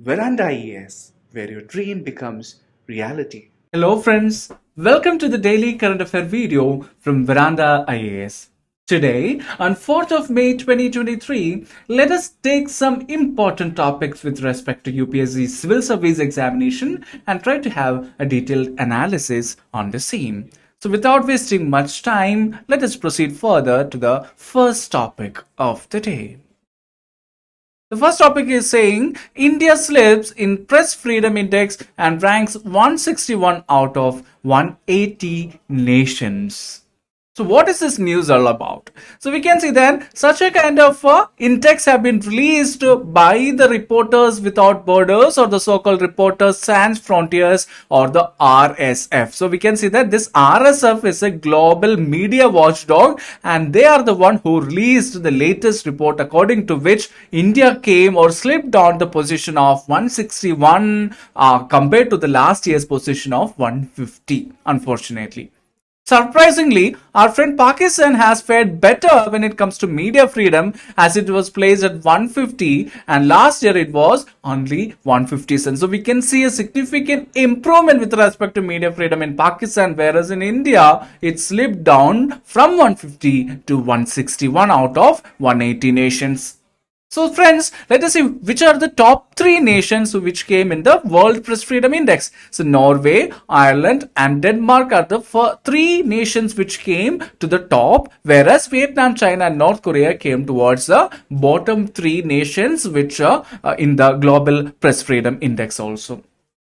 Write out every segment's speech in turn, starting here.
Veranda IAS, where your dream becomes reality. Hello friends, welcome to the daily current affair video from Veranda IAS. Today, on 4th of May 2023, let us take some important topics with respect to UPSC Civil Service Examination and try to have a detailed analysis on the same. So without wasting much time, let us proceed further to the first topic of the day. The first topic is saying India slips in Press Freedom Index and ranks 161 out of 180 nations. So what is this news all about? So we can see that such a kind of index have been released by the Reporters Without Borders, or the so-called Reporters Sans Frontiers, or the RSF. So we can see that this RSF is a global media watchdog, and they are the one who released the latest report according to which India came or slipped down the position of 161 compared to the last year's position of 150, unfortunately. Surprisingly, our friend Pakistan has fared better when it comes to media freedom, as it was placed at 150 and last year it was only 157. So we can see a significant improvement with respect to media freedom in Pakistan, whereas in India it slipped down from 150 to 161 out of 180 nations. So friends, let us see which are the top 3 nations which came in the World Press Freedom Index. So Norway, Ireland and Denmark are the 3 nations which came to the top, whereas Vietnam, China and North Korea came towards the bottom 3 nations which are in the Global Press Freedom Index also.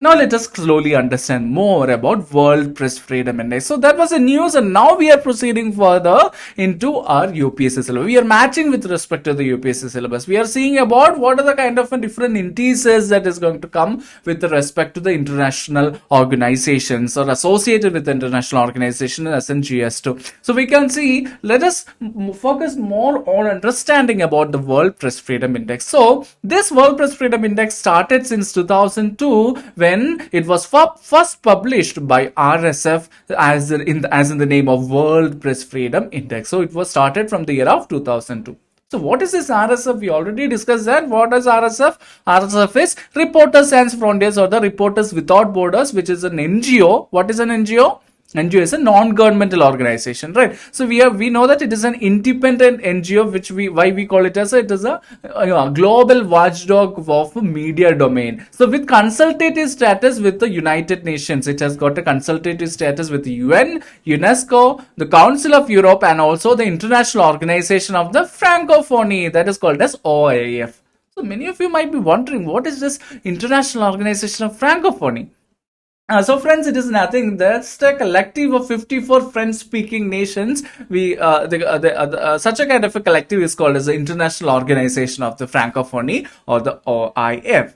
Now let us slowly understand more about World Press Freedom Index. So that was the news, and now we are proceeding further into our UPSC syllabus. We are matching with respect to the UPSC syllabus. We are seeing about what are the kind of different indices that is going to come with respect to the international organizations or associated with the international organization as in GS2. So we can see, let us focus more on understanding about the World Press Freedom Index. So this World Press Freedom Index started since 2002 when it was first published by RSF as in the name of World Press Freedom Index. So it was started from the year of 2002. So what is this RSF? We already discussed that. What is RSF? RSF is Reporters Sans Frontiers, or the Reporters Without Borders, which is an NGO. What is an NGO? NGO is a non-governmental organization, right? So we know that it is an independent NGO, which why we call it as it is a global watchdog of media domain. So with consultative status with the United Nations, it has got a consultative status with the UN, UNESCO, the Council of Europe, and also the International Organization of the Francophonie, that is called as OIF. So many of you might be wondering, what is this International Organization of Francophonie? So friends, it is nothing. That's a collective of 54 French-speaking nations. Such a kind of a collective is called as the International Organization of the Francophonie, or the OIF.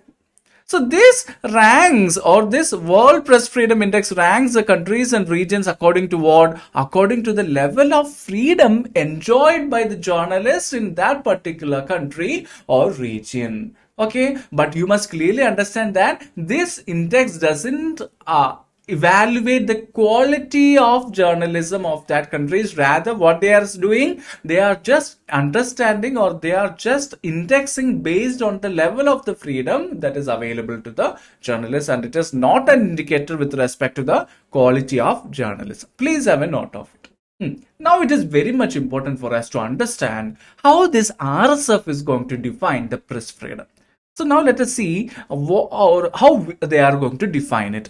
So this ranks, or this World Press Freedom Index ranks the countries and regions according to what? According to the level of freedom enjoyed by the journalists in that particular country or region. Okay, but you must clearly understand that this index doesn't evaluate the quality of journalism of that countries. Rather, what they are doing, they are just understanding, or they are just indexing based on the level of the freedom that is available to the journalists, and it is not an indicator with respect to the quality of journalism. Please have a note of it. Now it is very much important for us to understand how this RSF is going to define the press freedom. So now let us see how they are going to define it.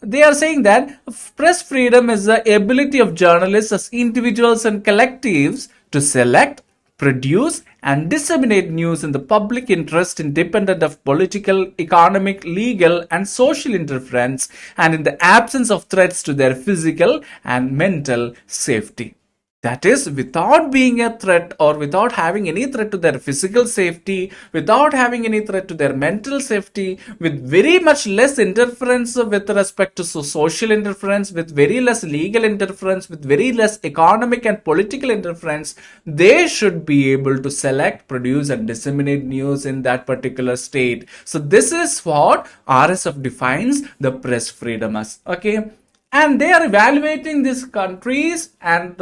They are saying that press freedom is the ability of journalists as individuals and collectives to select, produce and disseminate news in the public interest independent of political, economic, legal and social interference, and in the absence of threats to their physical and mental safety. That is, without being a threat, or without having any threat to their physical safety, without having any threat to their mental safety, with very much less interference with respect to social interference, with very less legal interference, with very less economic and political interference, they should be able to select, produce and disseminate news in that particular state. So this is what RSF defines the press freedom as. Okay, and they are evaluating these countries and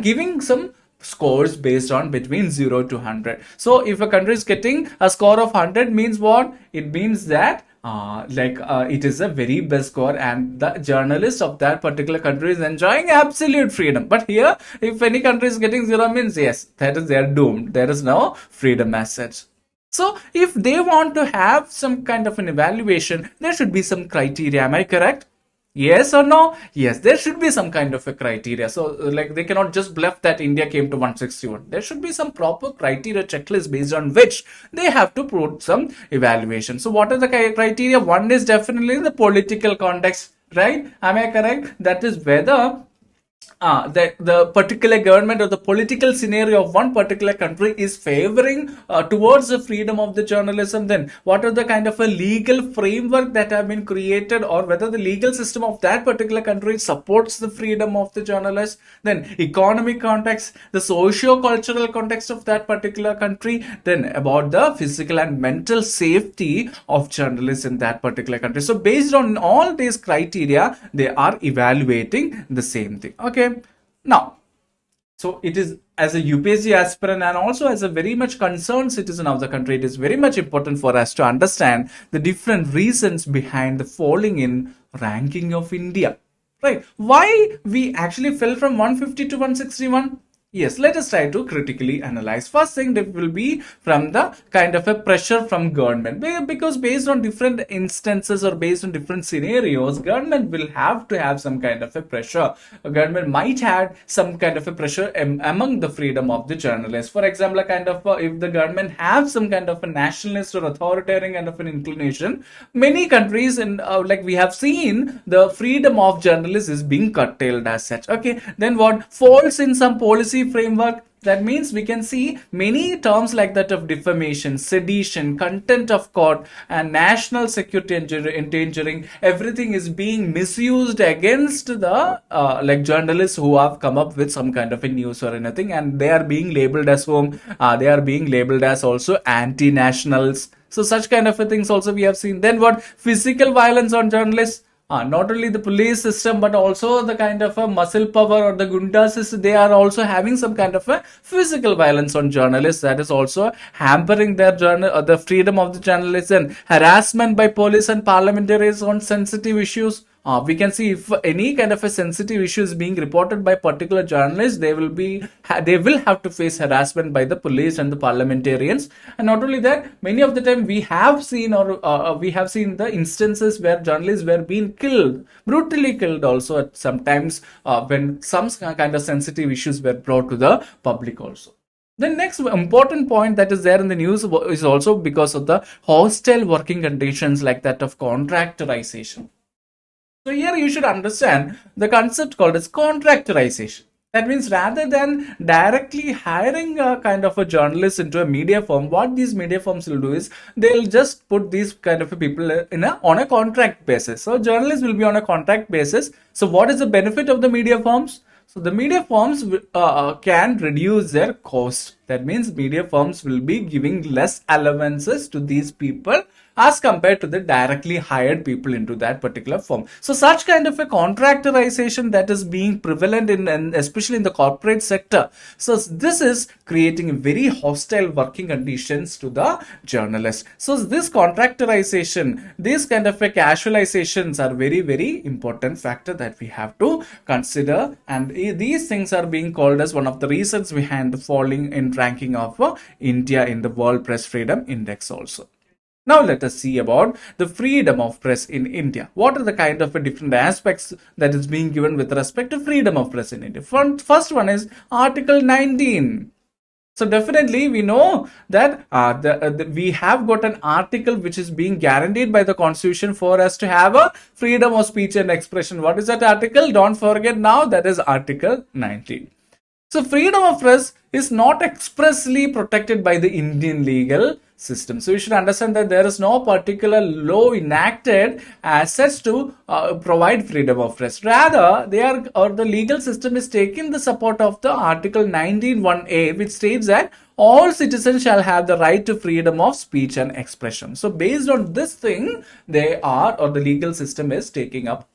giving some scores based on between 0 to 100. So if a country is getting a score of 100 means what? It means that it is a very best score and the journalist of that particular country is enjoying absolute freedom. But here, if any country is getting 0 means yes, that is, they are doomed. There is no freedom as such. So if they want to have some kind of an evaluation, there should be some criteria. Am I correct? Yes or no? Yes, there should be some kind of a criteria. So like they cannot just bluff that India came to 161. There should be some proper criteria checklist based on which they have to put some evaluation. So what are the criteria? One is definitely the political context, right? Am I correct? That is whether the particular government or the political scenario of one particular country is favoring towards the freedom of the journalism. Then what are the kind of a legal framework that have been created, or whether the legal system of that particular country supports the freedom of the journalist. Then economic context, the socio-cultural context of that particular country, then about the physical and mental safety of journalists in that particular country. So based on all these criteria, they are evaluating the same thing. Okay. Now, so it is, as a UPSC aspirant and also as a very much concerned citizen of the country, it is very much important for us to understand the different reasons behind the falling in ranking of India. Right? Why we actually fell from 150 to 161? Yes, let us try to critically analyze. First thing, that will be from the kind of a pressure from government, because based on different instances or based on different scenarios, government will have to have some kind of a pressure. A government might have some kind of a pressure among the freedom of the journalists. For example, a kind of if the government have some kind of a nationalist or authoritarian kind of an inclination, many countries in like we have seen, the freedom of journalists is being curtailed as such. Okay, then what falls in some policy framework? That means we can see many terms like that of defamation, sedition, contempt of court, and national security endangering. Everything is being misused against the like journalists who have come up with some kind of a news or anything, and they are being labeled as whom? They are being labeled as also anti-nationals. So such kind of a things also we have seen. Then what? Physical violence on journalists. Not only the police system, but also the kind of a muscle power or the gundas, they are also having some kind of a physical violence on journalists. That is also hampering their the freedom of the journalists, and harassment by police and parliamentarians on sensitive issues. We can see if any kind of a sensitive issue is being reported by particular journalists, they will have to face harassment by the police and the parliamentarians. And not only that, many of the time we have seen the instances where journalists were being killed, brutally killed also at sometimes when some kind of sensitive issues were brought to the public also. The next important point that is there in the news is also because of the hostile working conditions like that of contractorization. So here you should understand the concept called as contractorization. That means rather than directly hiring a kind of a journalist into a media firm, what these media firms will do is they'll just put these kind of people on a contract basis. So journalists will be on a contract basis. So what is the benefit of the media firms? So the media firms can reduce their cost. That means media firms will be giving less allowances to these people as compared to the directly hired people into that particular firm. So such kind of a contractorization that is being prevalent in, and especially in the corporate sector. So this is creating very hostile working conditions to the journalists. So this contractorization, these kind of a casualizations are very, very important factor that we have to consider. And these things are being called as one of the reasons behind the falling in ranking of India in the World Press Freedom Index also. Now let us see about the freedom of press in India. What are the kind of different aspects that is being given with respect to freedom of press in India? First one is Article 19. So definitely we know that we have got an article which is being guaranteed by the Constitution for us to have a freedom of speech and expression. What is that article? Don't forget now, that is Article 19. So freedom of press is not expressly protected by the Indian legal system. So you should understand that there is no particular law enacted as such to provide freedom of press. Rather, the legal system is taking the support of the Article 19(1)(a), which states that all citizens shall have the right to freedom of speech and expression. So based on this thing, the legal system is taking up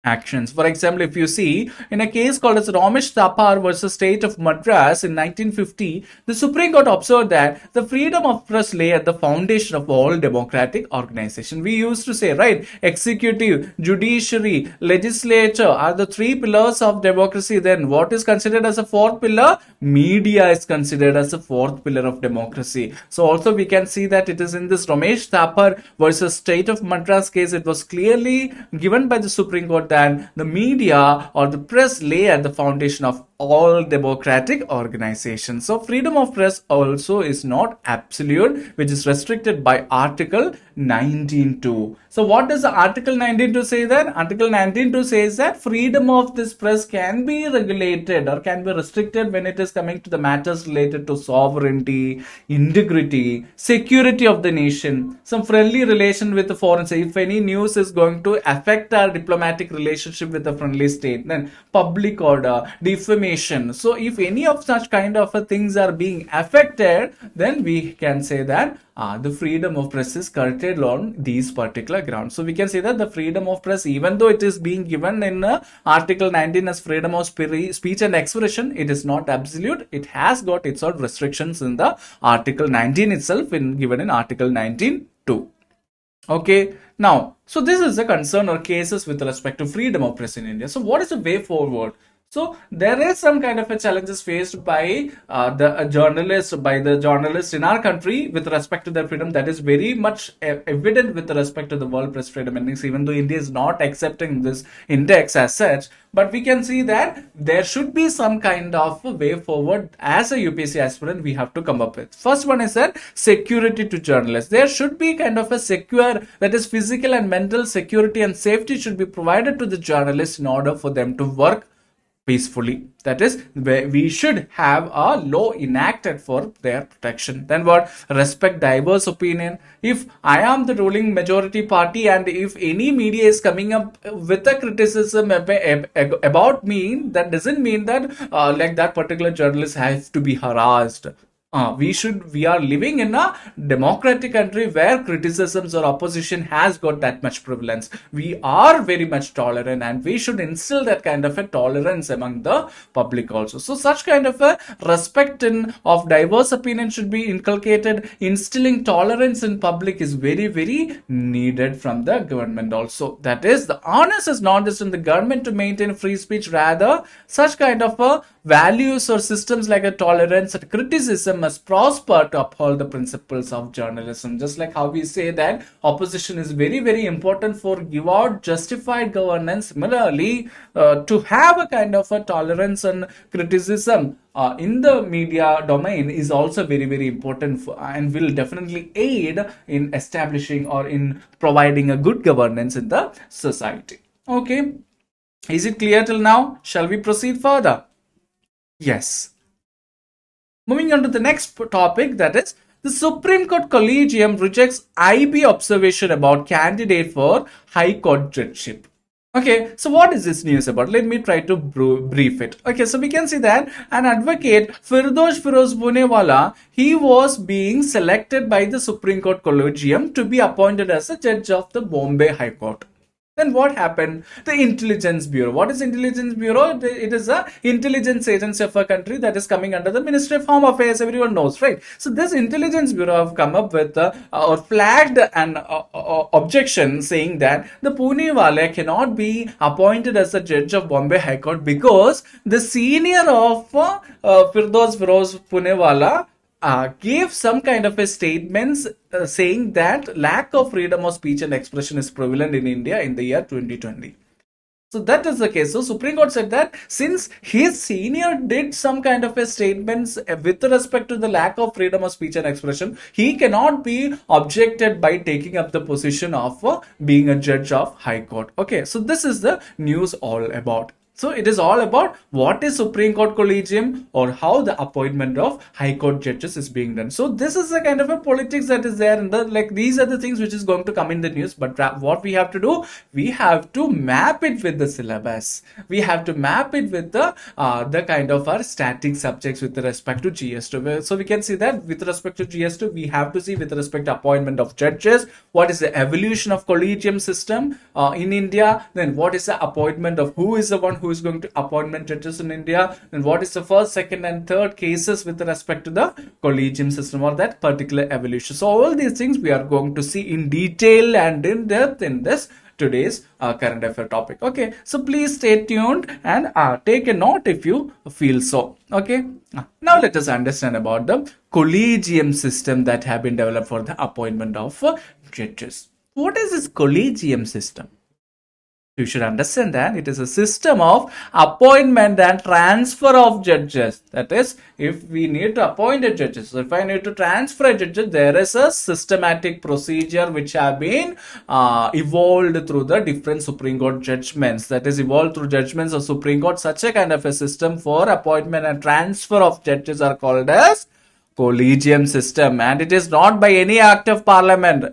actions. For example, if you see in a case called as Ramesh Thapar versus State of Madras in 1950, the Supreme Court observed that the freedom of press lay at the foundation of all democratic organization. We used to say, right, executive, judiciary, legislature are the three pillars of democracy. Then what is considered as a fourth pillar? Media is considered as a fourth pillar of democracy. So also we can see that it is in this Ramesh Thapar versus State of Madras case, it was clearly given by the Supreme Court that the media or the press lay at the foundation of all democratic organizations. So freedom of press also is not absolute, which is restricted by Article 19.2. So what does the Article 19.2 say then? Article 19.2 says that freedom of this press can be regulated or can be restricted when it is coming to the matters related to sovereignty, integrity, security of the nation, some friendly relation with the foreign state. If any news is going to affect our diplomatic relationship with the friendly state, then public order, defamation. So if any of such kind of things are being affected, then we can say that the freedom of press is curtailed on these particular grounds. So we can say that the freedom of press, even though it is being given in Article 19 as freedom of speech and expression, it is not absolute. It has got its own restrictions in the Article 19 itself, given in Article 19.2. Okay, now, so this is a concern or cases with respect to freedom of press in India. So what is the way forward? So there is some kind of a challenges faced by the journalists in our country with respect to their freedom. That is very much evident with respect to the World Press Freedom Index, even though India is not accepting this index as such. But we can see that there should be some kind of a way forward as a UPSC aspirant we have to come up with. First one is that security to journalists. There should be kind of a secure, that is physical and mental security and safety should be provided to the journalists in order for them to work peacefully. That is, we should have a law enacted for their protection. Then what? Respect diverse opinion. If I am the ruling majority party and if any media is coming up with a criticism about me, that doesn't mean that like that particular journalist has to be harassed. We are living in a democratic country where criticisms or opposition has got that much prevalence. We are very much tolerant and we should instill that kind of a tolerance among the public also. So such kind of a respect of diverse opinion should be inculcated. Instilling tolerance in public is very, very needed from the government also. That is, the onus is not just in the government to maintain free speech, rather such kind of a values or systems like a tolerance and criticism must prosper to uphold the principles of journalism. Just like how we say that opposition is very, very important for give out justified governance. Similarly, to have a kind of a tolerance and criticism in the media domain is also very, very important and will definitely aid in establishing or in providing a good governance in the society. Okay, is it clear till now? Shall we proceed further? Yes. Moving on to the next topic, that is the Supreme Court Collegium rejects IB observation about candidate for High Court judgeship. Okay, so what is this news about? Let me try to brief it. Okay, so we can see that an advocate, Firdosh Firoz Punewala, he was being selected by the Supreme Court Collegium to be appointed as a judge of the Bombay High Court. Then what happened? The Intelligence Bureau. What is Intelligence Bureau? It is a intelligence agency of a country that is coming under the Ministry of Home Affairs. Everyone knows, right? So this Intelligence Bureau have come up with or flagged an objection saying that the Punewala cannot be appointed as a judge of Bombay High Court because the senior of Firdosh Firoz Punewala gave some kind of a statements saying that lack of freedom of speech and expression is prevalent in India in the year 2020. So that is the case. So Supreme Court said that since his senior did some kind of a statements with respect to the lack of freedom of speech and expression, he cannot be objected by taking up the position of being a judge of High Court. Okay, so this is the news all about. So it is all about what is Supreme Court Collegium or how the appointment of High Court judges is being done. So this is the kind of a politics that is there, and these are the things which is going to come in the news. But what we have to do, we have to map it with the syllabus. We have to map it with the kind of our static subjects with respect to GS2. So we can see that with respect to GS2, we have to see with respect to appointment of judges, what is the evolution of Collegium system in India, then what is the appointment of who is the one who is going to appointment judges in India, and what is the first, second and third cases with respect to the Collegium system or that particular evolution. So all these things we are going to see in detail and in depth in this today's current affair topic. Okay, so please stay tuned and take a note if you feel so. Okay, now let us understand about the Collegium system that have been developed for the appointment of judges. What is this Collegium system? You should understand that it is a system of appointment and transfer of judges. That is, if we need to appoint a judges, so if I need to transfer a judges, there is a systematic procedure which have been evolved through the different Supreme Court judgments. That is, evolved through judgments of Supreme Court. Such a kind of a system for appointment and transfer of judges are called as Collegium system, and it is not by any act of parliament.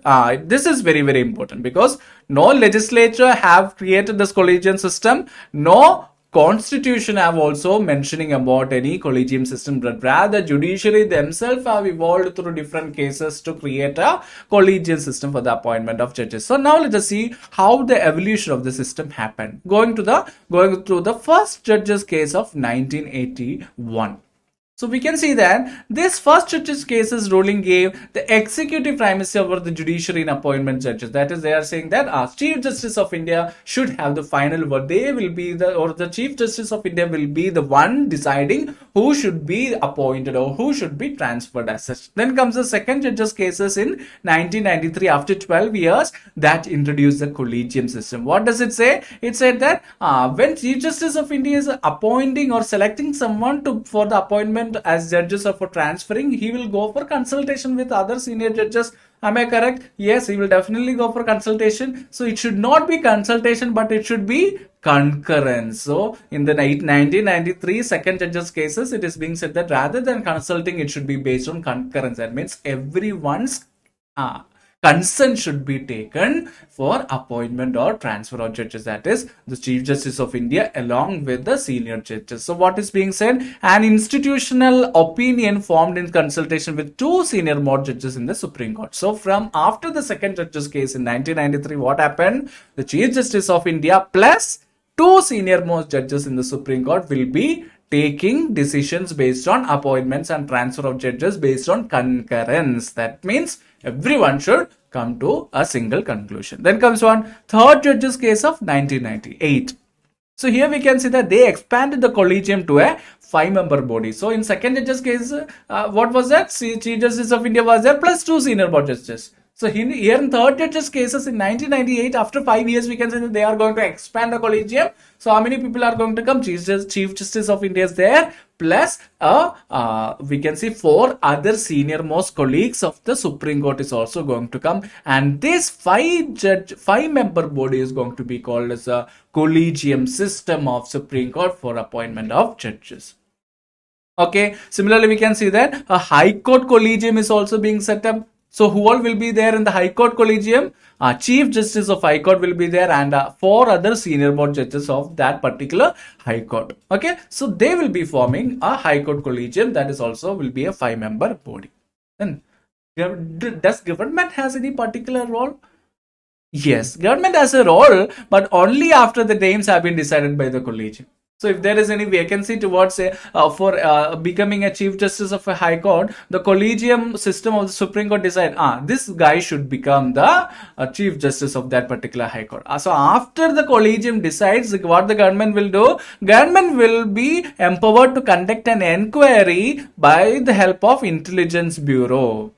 This is very, very important because no legislature have created this Collegium system, no constitution have also mentioning about any Collegium system, but rather judiciary themselves have evolved through different cases to create a Collegium system for the appointment of judges. So now let us see how the evolution of the system happened. Going through the first judges case of 1981. So we can see that this first judges cases ruling gave the executive primacy over the judiciary in appointment judges. That is, they are saying that Chief Justice of India should have the final word. They will be the Chief Justice of India will be the one deciding who should be appointed or who should be transferred as such. Then comes the second judges cases in 1993 after 12 years that introduced the Collegium system. What does it say? It said that when Chief Justice of India is appointing or selecting someone for the appointment as judges or for transferring, he will go for consultation with other senior judges. Am I correct? Yes, he will definitely go for consultation. So it should not be consultation, but it should be concurrence. So in the 1993 second judges cases, it is being said that rather than consulting, it should be based on concurrence. That means everyone's consent should be taken for appointment or transfer of judges. That is, the Chief Justice of India along with the senior judges. So what is being said? An institutional opinion formed in consultation with two senior most judges in the Supreme Court. So from after the second judges case in 1993, what happened? The Chief Justice of India plus two senior most judges in the Supreme Court will be taking decisions based on appointments and transfer of judges based on concurrence. That means everyone should come to a single conclusion. Then comes one third judges case of 1998. So here we can see that they expanded the Collegium to a 5-member body. So in second judges case, what was that? Chief Justice of India was there plus two senior most judges. So here in third judges cases in 1998, after 5 years, we can say that they are going to expand the Collegium. So how many people are going to come? Chief Justice of India is there, plus we can see 4 other senior most colleagues of the Supreme Court is also going to come, and this 5-member body is going to be called as a Collegium system of Supreme Court for appointment of judges. Okay, similarly we can see that a High Court Collegium is also being set up. So who all will be there in the High Court Collegium? Chief Justice of High Court will be there, and 4 other senior most judges of that particular High Court. Okay, so they will be forming a High Court Collegium that is also will be a 5-member body. Then, does government has any particular role? Yes, government has a role, but only after the names have been decided by the Collegium. So if there is any vacancy towards for becoming a Chief Justice of a High Court, the Collegium system of the Supreme Court decide, this guy should become the Chief Justice of that particular High Court. So after the Collegium decides, what the government will do, government will be empowered to conduct an inquiry by the help of Intelligence Bureau.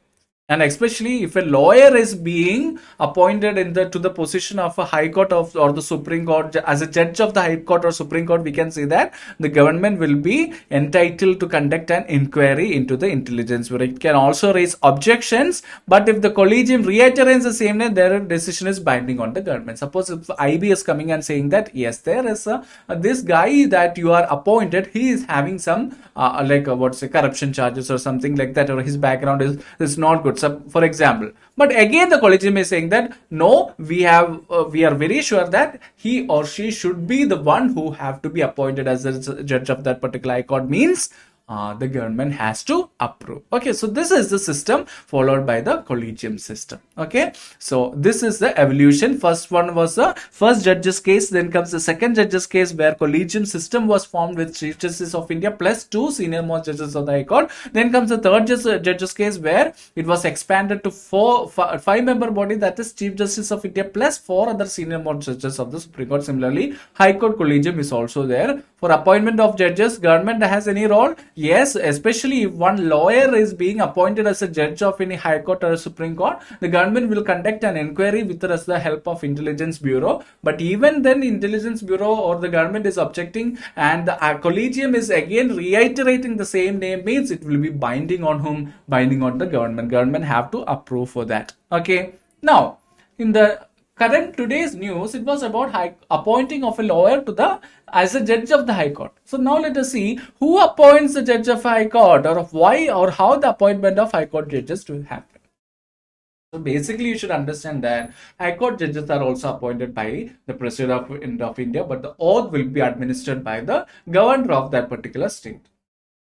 And especially if a lawyer is being appointed to the position of a high court or the Supreme Court as a judge of the high court or Supreme Court, we can say that the government will be entitled to conduct an inquiry into the intelligence bureau. It can also raise objections, but if the collegium reiterates the same name, their decision is binding on the government. Suppose if IB is coming and saying that yes, there is this guy that you are appointed, he is having some what's a corruption charges or something like that, or his background is not good, so, for example. But again the collegium is saying that no, we are very sure that he or she should be the one who have to be appointed as a judge of that particular high court, means the government has to approve. Okay, so this is the system followed by the collegium system. Okay, so this is the evolution. First one was the first judge's case, then comes the second judge's case where collegium system was formed with Chief Justice of India plus 2 senior most judges of the High Court. Then comes the third judge's case where it was expanded to 5-member body, that is Chief Justice of India plus 4 other senior most judges of the Supreme Court. Similarly, High Court collegium is also there. For appointment of judges, government has any role? Yes, especially if one lawyer is being appointed as a judge of any High Court or a Supreme Court, the government will conduct an inquiry with the help of Intelligence Bureau. But even then, Intelligence Bureau or the government is objecting, and the collegium is again reiterating the same name, means it will be binding on whom? Binding on the government. Government have to approve for that. Okay. Now, in the current today's news, it was about appointing of a lawyer to as a judge of the High Court. So now let us see who appoints the judge of High Court, or why or how the appointment of High Court judges will happen. So basically, you should understand that High Court judges are also appointed by the President of India, but the oath will be administered by the governor of that particular state.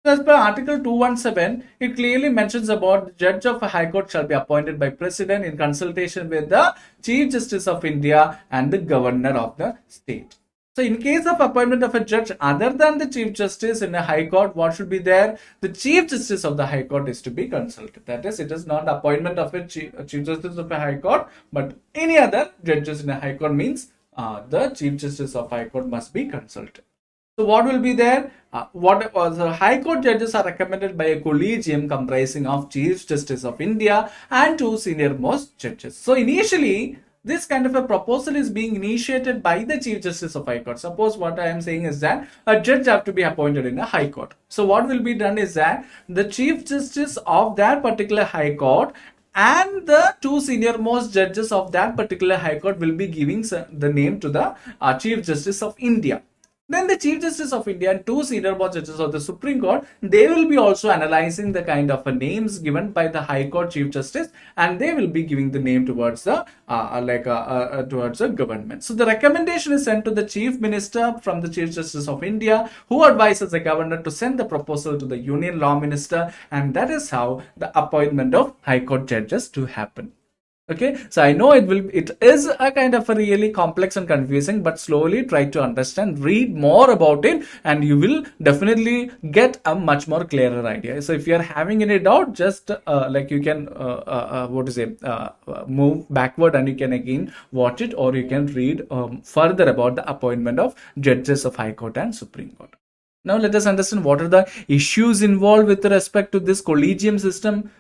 As per Article 217, it clearly mentions about the judge of a High Court shall be appointed by President in consultation with the Chief Justice of India and the Governor of the state. So in case of appointment of a judge other than the Chief Justice in a High Court, what should be there? The Chief Justice of the High Court is to be consulted. That is, it is not appointment of a Chief Justice of a High Court, but any other judges in a High Court, means the Chief Justice of High Court must be consulted. So what will be there? The High Court judges are recommended by a collegium comprising of Chief Justice of India and 2 senior most judges. So initially, this kind of a proposal is being initiated by the Chief Justice of High Court. Suppose what I am saying is that a judge have to be appointed in a High Court. So what will be done is that the Chief Justice of that particular High Court and the 2 senior most judges of that particular High Court will be giving the name to the Chief Justice of India. Then the Chief Justice of India and 2 senior most judges of the Supreme Court, they will be also analyzing the kind of names given by the High Court Chief Justice, and they will be giving the name towards the towards the government. So the recommendation is sent to the Chief Minister from the Chief Justice of India, who advises the governor to send the proposal to the Union Law Minister, and that is how the appointment of High Court judges to happen. Okay, so I know it is a kind of a really complex and confusing, but slowly try to understand, read more about it, and you will definitely get a much more clearer idea. So if you are having any doubt, just you can move backward and you can again watch it, or you can read further about the appointment of judges of High Court and Supreme Court. Now let us understand what are the issues involved with respect to this collegium system.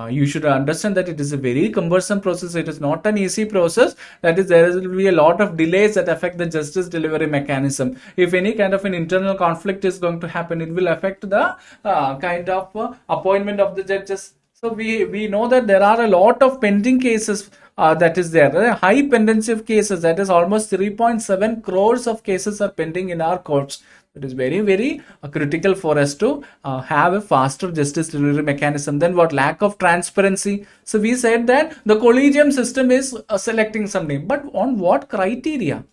You should understand that it is a very cumbersome process. It is not an easy process. That is, there will be a lot of delays that affect the justice delivery mechanism. If any kind of an internal conflict is going to happen, it will affect the kind of appointment of the judges. So we know that there are a lot of pending cases that is there. High pendency of cases, that is almost 3.7 crores of cases are pending in our courts. It is very, very critical for us to have a faster justice delivery mechanism. Then what? Lack of transparency. So we said that the collegium system is selecting some name, but on what criteria?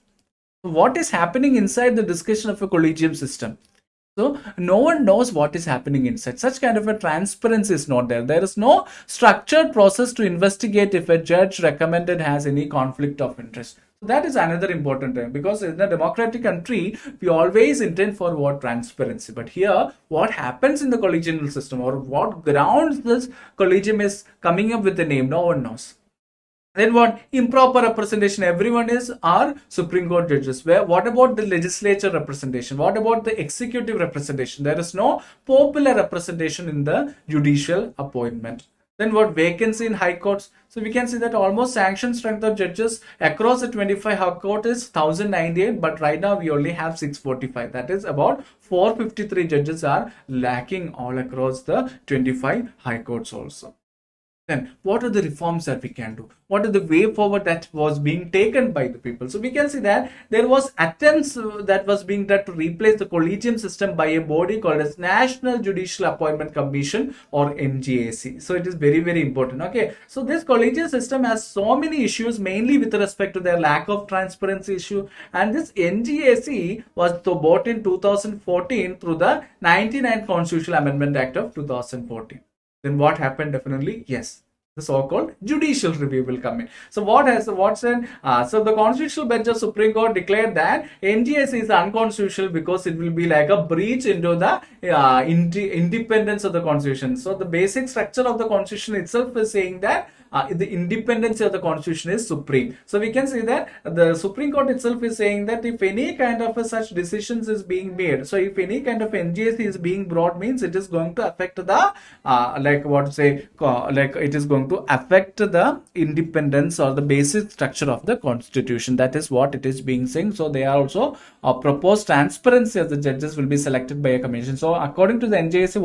What is happening inside the discussion of a collegium system? So no one knows what is happening inside. Such kind of a transparency is not there. There is no structured process to investigate if a judge recommended has any conflict of interest. So that is another important thing, because in a democratic country, we always intend for what? Transparency. But here, what happens in the collegial system, or what grounds this collegium is coming up with the name, no one knows. Then what? Improper representation. Everyone is our Supreme Court judges. What about the legislature representation? What about the executive representation? There is no popular representation in the judicial appointment. Then what, vacancy in high courts? So we can see that almost sanction strength of judges across the 25 high court is 1098, but right now we only have 645. That is about 453 judges are lacking all across the 25 high courts also. Then what are the reforms that we can do? What are the way forward that was being taken by the people? So we can see that there was attempts that was being done to replace the collegium system by a body called as National Judicial Appointment Commission, or NJAC. So it is very, very important. Okay, so this collegium system has so many issues, mainly with respect to their lack of transparency issue, and this NJAC was brought in 2014 through the 99th Constitutional Amendment Act of 2014. Then what happened? Definitely, yes, the so-called judicial review will come in. So what's in? So the constitutional bench of Supreme Court declared that NGS is unconstitutional because it will be like a breach into the independence of the constitution. So the basic structure of the constitution itself is saying that the independence of the constitution is supreme. So we can see that the Supreme Court itself is saying that if any kind of such decisions is being made, so if any kind of NGS is being brought, means it is going to affect the it is going to affect the independence or the basic structure of the constitution. That is what it is being saying. So they are also proposed transparency as the judges will be selected by a commission. So according to the NJAC,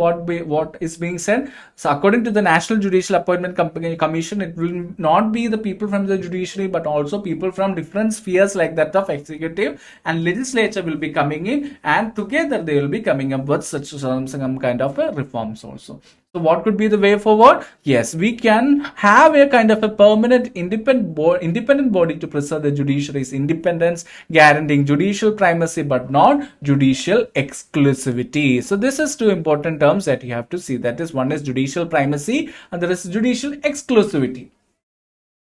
what is being said, so according to the National Judicial Appointment Commission, it will not be the people from the judiciary, but also people from different spheres like that of executive and legislature will be coming in, and together they will be coming up with such some kind of reforms also. So what could be the way forward? Yes, we can have a kind of a permanent independent body to preserve the judiciary's independence, guaranteeing judicial primacy but not judicial exclusivity. So this is two important terms that you have to see. That is, one is judicial primacy and there is judicial exclusivity.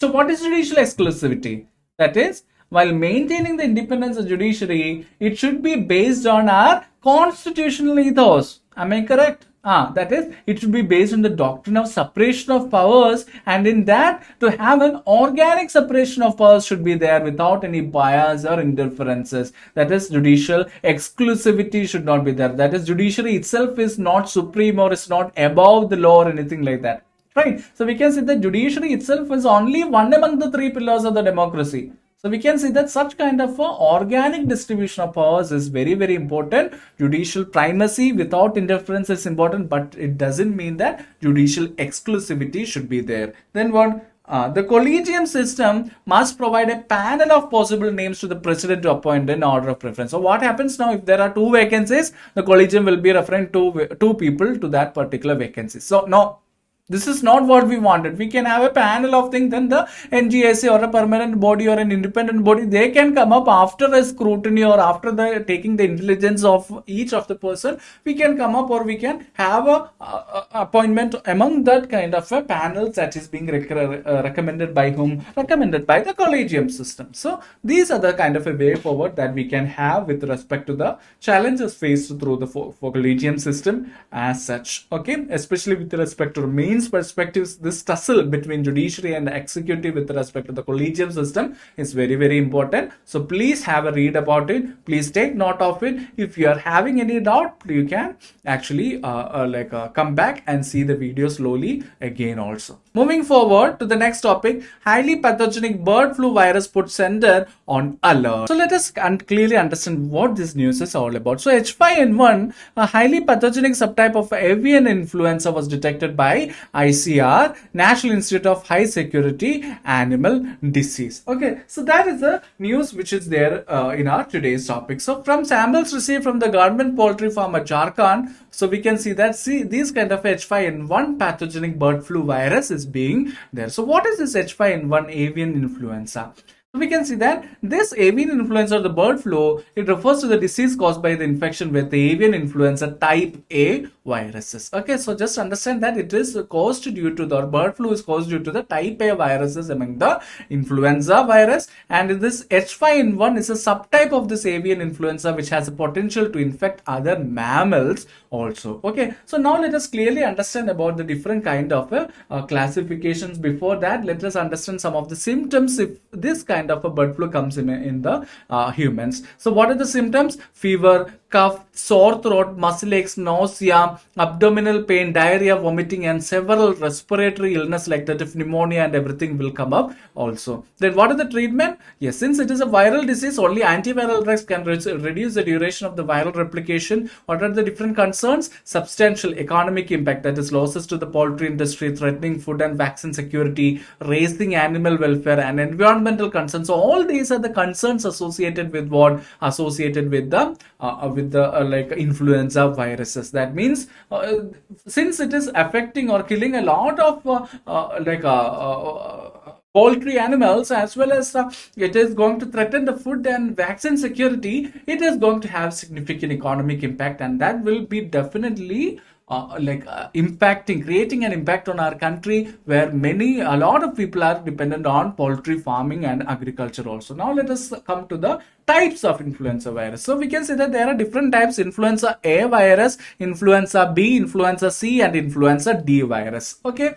So what is judicial exclusivity? That is, while maintaining the independence of judiciary, it should be based on our constitutional ethos. Am I correct? That is, it should be based on the doctrine of separation of powers, and in that, to have an organic separation of powers should be there without any bias or interferences. That is, judicial exclusivity should not be there. That is, judiciary itself is not supreme or is not above the law or anything like that. Right? So we can say that judiciary itself is only one among the three pillars of the democracy. So we can see that such kind of organic distribution of powers is very, very important. Judicial primacy without interference is important, but it doesn't mean that judicial exclusivity should be there. Then what? The Collegium System must provide a panel of possible names to the president to appoint in order of preference. So what happens now if there are two vacancies? The Collegium will be referring to two people to that particular vacancy. So now, this is not what we wanted. We can have a panel of things, then the NGSA or a permanent body or an independent body, they can come up after a scrutiny or after the taking the intelligence of each of the person. We can come up, or we can have a appointment among that kind of a panel that is being recommended by whom? Recommended by the Collegium System. So these are the kind of a way forward that we can have with respect to the challenges faced through the Collegium System as such. Okay, especially with respect to means perspectives, this tussle between judiciary and executive with respect to the Collegium System is very, very important. So please have a read about it. Please take note of it. If you are having any doubt, you can actually come back and see the video slowly again also. Moving forward to the next topic, highly pathogenic bird flu virus put center on alert. So let us clearly understand what this news is all about. So H5N1, a highly pathogenic subtype of avian influenza, was detected by ICR, National Institute of High Security Animal Disease. Okay, so that is the news which is there in our today's topic. So from samples received from the government poultry farm at Jharkhand, so we can see that these kind of H5N1 pathogenic bird flu virus is being there. So what is this H5N1 avian influenza? We can see that this avian influenza or the bird flu, it refers to the disease caused by the infection with the avian influenza type A viruses. Okay, so just understand that it is caused due to the bird flu is caused due to the type A viruses among the influenza virus, and this H5N1 is a subtype of this avian influenza which has a potential to infect other mammals also. Okay, so now let us clearly understand about the different kind of classifications. Before that, let us understand some of the symptoms if this kind of a bird flu comes in the humans. So what are the symptoms? Fever, cough, sore throat, muscle aches, nausea, abdominal pain, diarrhea, vomiting, and several respiratory illness like that of pneumonia and everything will come up also. Then what is the treatment? Yes, since it is a viral disease, only antiviral drugs can reduce the duration of the viral replication. What are the different concerns? Substantial economic impact, that is losses to the poultry industry, threatening food and vaccine security, raising animal welfare, and environmental concerns. So all these are the concerns associated with what? Associated with the like influenza viruses. That means since it is affecting or killing a lot of poultry animals, as well as it is going to threaten the food and vaccine security, it is going to have significant economic impact, and that will be definitely impacting, creating an impact on our country, where a lot of people are dependent on poultry farming and agriculture also. Now let us come to the types of influenza virus. So we can say that there are different types: influenza A virus, influenza B, influenza C, and influenza D virus. Okay.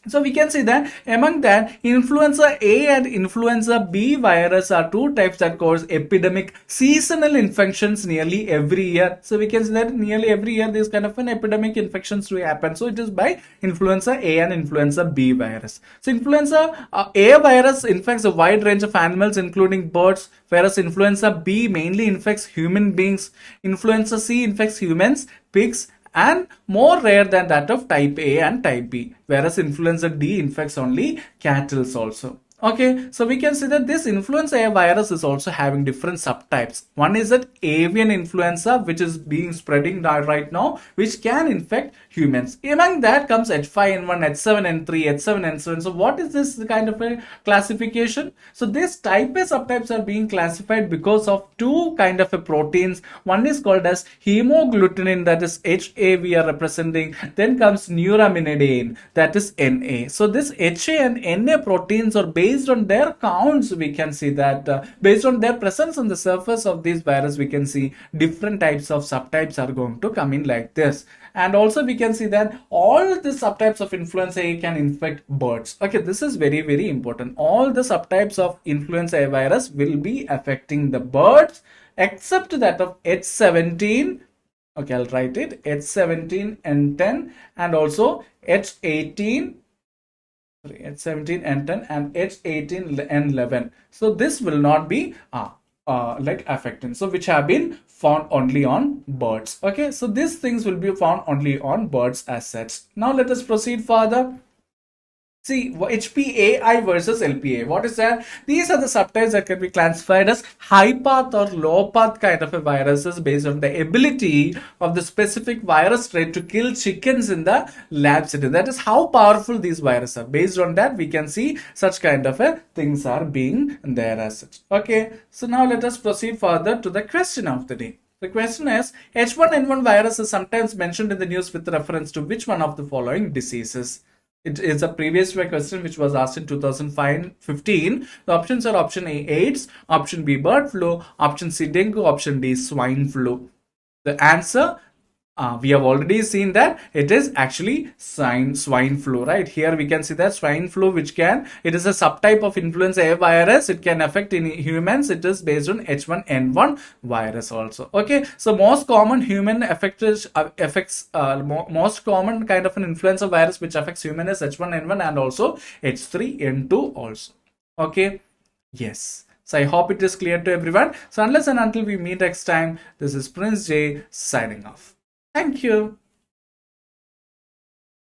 So we can say that among that, influenza A and influenza B virus are two types that cause epidemic seasonal infections nearly every year. So we can say that nearly every year this kind of an epidemic infections will happen. So it is by influenza A and influenza B virus. So influenza A virus infects a wide range of animals including birds, whereas influenza B mainly infects human beings. Influenza C infects humans, pigs, and more rare than that of type A and type B, whereas influenza D infects only cattle also. Okay, so we can see that this influenza A virus is also having different subtypes. One is that avian influenza, which is being spreading right now, which can infect humans. Among that comes H5N1, H7N3, H7N7. So what is this kind of a classification? So this type A subtypes are being classified because of two kind of a proteins. One is called as hemagglutinin, that is HA we are representing. Then comes neuraminidine, that is NA. So this HA and NA proteins are based on their counts. We can see that based on their presence on the surface of this virus, we can see different types of subtypes are going to come in like this. And also we can see that all the subtypes of influenza A can infect birds. Okay, this is very, very important. All the subtypes of influenza A virus will be affecting the birds except that of H17. Okay, I'll write it. H17N10 and also H18. H17 N10 and H18 N11. So this will not be affecting. So which have been found only on birds. Okay, so these things will be found only on birds as such. Now let us proceed further. See, HPAI versus LPA. What is that? These are the subtypes that can be classified as high path or low path kind of a viruses based on the ability of the specific virus strain to kill chickens in the lab setting. That is how powerful these viruses are. Based on that, we can see such kind of a things are being there as such. Okay, so now let us proceed further to the question of the day. The question is, H1N1 virus is sometimes mentioned in the news with reference to which one of the following diseases? It is a previous year question which was asked in 2015. The options are option A, AIDS, option B, bird flu, option C, dengue, option D, swine flu. The answer, we have already seen that it is actually swine flu, right? Here we can see that swine flu, it is a subtype of influenza A virus. It can affect in humans. It is based on H1N1 virus also. Okay, so most common human most common kind of an influenza virus which affects human is H1N1 and also H3N2 also. Okay, yes. So I hope it is clear to everyone. So unless and until we meet next time, this is Prince J signing off. Thank you.